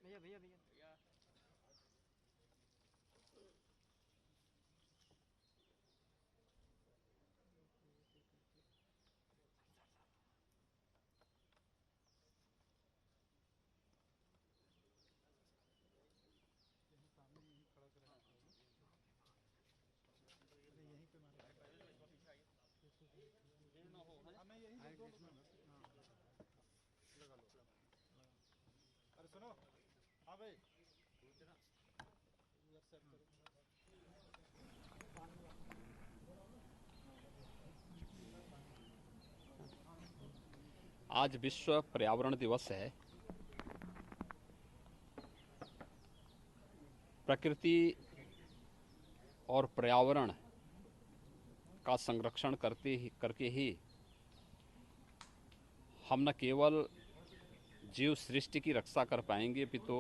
भैया भैया भैया अरे सुनो, हाँ भाई, आज विश्व पर्यावरण दिवस है। प्रकृति और पर्यावरण का संरक्षण करके ही हम न केवल जीव सृष्टि की रक्षा कर पाएंगे, अपितु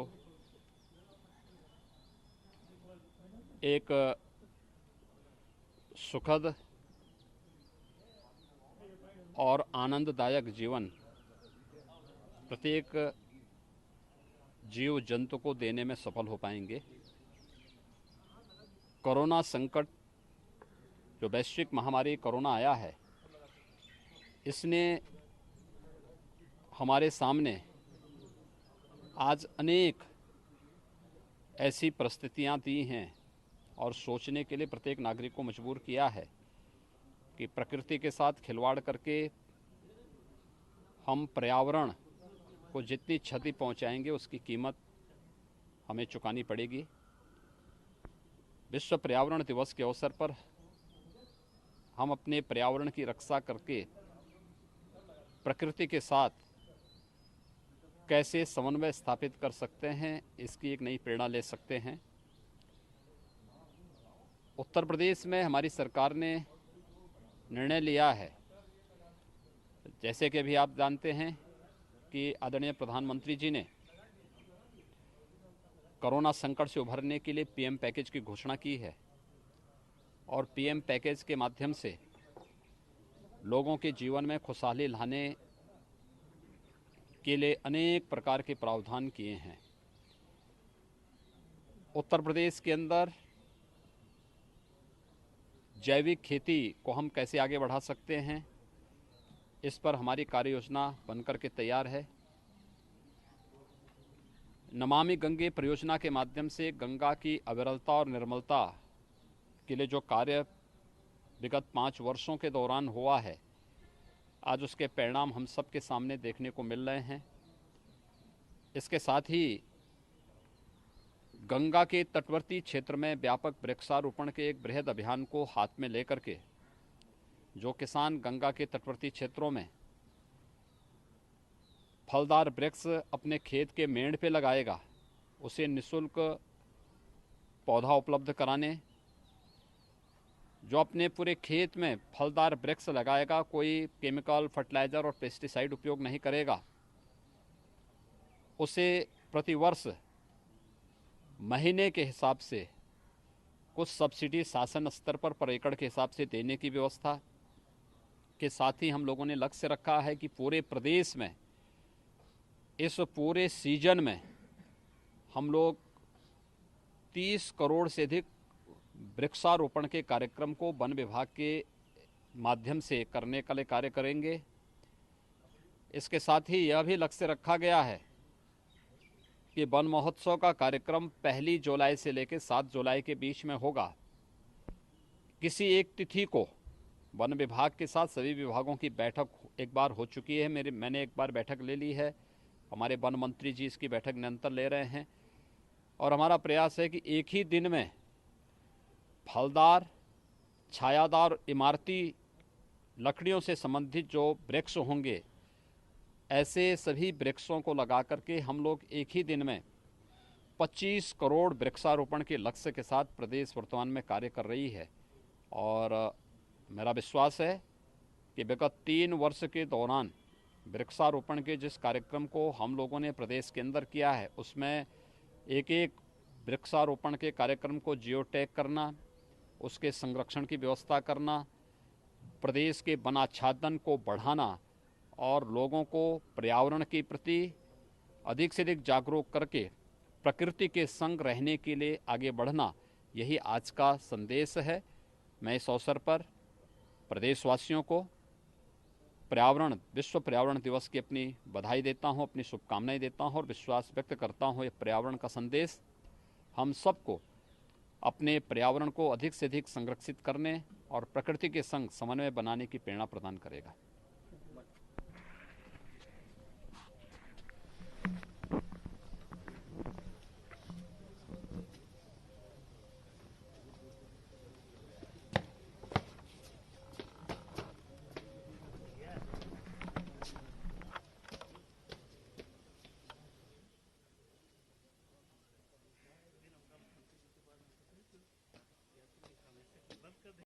एक सुखद और आनंददायक जीवन प्रत्येक जीव जंतु को देने में सफल हो पाएंगे। कोरोना संकट, जो वैश्विक महामारी कोरोना आया है, इसने हमारे सामने आज अनेक ऐसी परिस्थितियां दी हैं और सोचने के लिए प्रत्येक नागरिक को मजबूर किया है कि प्रकृति के साथ खिलवाड़ करके हम पर्यावरण को जितनी क्षति पहुंचाएंगे उसकी कीमत हमें चुकानी पड़ेगी। विश्व पर्यावरण दिवस के अवसर पर हम अपने पर्यावरण की रक्षा करके प्रकृति के साथ कैसे समन्वय स्थापित कर सकते हैं, इसकी एक नई प्रेरणा ले सकते हैं। उत्तर प्रदेश में हमारी सरकार ने निर्णय लिया है, जैसे कि अभी आप जानते हैं कि आदरणीय प्रधानमंत्री जी ने कोरोना संकट से उभरने के लिए पीएम पैकेज की घोषणा की है और पीएम पैकेज के माध्यम से लोगों के जीवन में खुशहाली लाने के लिए अनेक प्रकार के प्रावधान किए हैं। उत्तर प्रदेश के अंदर जैविक खेती को हम कैसे आगे बढ़ा सकते हैं, इस पर हमारी कार्य योजना बनकर के तैयार है। नमामि गंगे परियोजना के माध्यम से गंगा की अविरलता और निर्मलता के लिए जो कार्य विगत 5 वर्षों के दौरान हुआ है, आज उसके परिणाम हम सबके सामने देखने को मिल रहे हैं। इसके साथ ही गंगा के तटवर्ती क्षेत्र में व्यापक वृक्षारोपण के एक बृहद अभियान को हाथ में लेकर के जो किसान गंगा के तटवर्ती क्षेत्रों में फलदार वृक्ष अपने खेत के मेड़ पे लगाएगा, उसे निःशुल्क पौधा उपलब्ध कराने, जो अपने पूरे खेत में फलदार वृक्ष लगाएगा, कोई केमिकल, फर्टिलाइज़र और पेस्टिसाइड उपयोग नहीं करेगा, उसे प्रतिवर्ष महीने के हिसाब से कुछ सब्सिडी शासन स्तर पर एकड़ के हिसाब से देने की व्यवस्था के साथ ही हम लोगों ने लक्ष्य रखा है कि पूरे प्रदेश में इस पूरे सीजन में हम लोग 30 करोड़ से अधिक वृक्षारोपण के कार्यक्रम को वन विभाग के माध्यम से करने के लिए कार्य करेंगे। इसके साथ ही यह भी लक्ष्य रखा गया है कि वन महोत्सव का कार्यक्रम 1 जुलाई से लेकर 7 जुलाई के बीच में होगा। किसी एक तिथि को वन विभाग के साथ सभी विभागों की बैठक एक बार हो चुकी है, मैंने एक बार बैठक ले ली है, हमारे वन मंत्री जी इसकी बैठक निरंतर ले रहे हैं और हमारा प्रयास है कि एक ही दिन में फलदार, छायादार, इमारती लकड़ियों से संबंधित जो वृक्ष होंगे, ऐसे सभी वृक्षों को लगा करके हम लोग एक ही दिन में 25 करोड़ वृक्षारोपण के लक्ष्य के साथ प्रदेश वर्तमान में कार्य कर रही है। और मेरा विश्वास है कि विगत 3 वर्ष के दौरान वृक्षारोपण के जिस कार्यक्रम को हम लोगों ने प्रदेश के अंदर किया है, उसमें एक एक वृक्षारोपण के कार्यक्रम को जियो टैग करना, उसके संरक्षण की व्यवस्था करना, प्रदेश के वन आच्छादन को बढ़ाना और लोगों को पर्यावरण के प्रति अधिक से अधिक जागरूक करके प्रकृति के संग रहने के लिए आगे बढ़ना, यही आज का संदेश है। मैं इस अवसर पर प्रदेशवासियों को विश्व पर्यावरण दिवस की अपनी बधाई देता हूं, अपनी शुभकामनाएं देता हूं और विश्वास व्यक्त करता हूं ये पर्यावरण का संदेश हम सबको अपने पर्यावरण को अधिक से अधिक संरक्षित करने और प्रकृति के संग समन्वय बनाने की प्रेरणा प्रदान करेगा।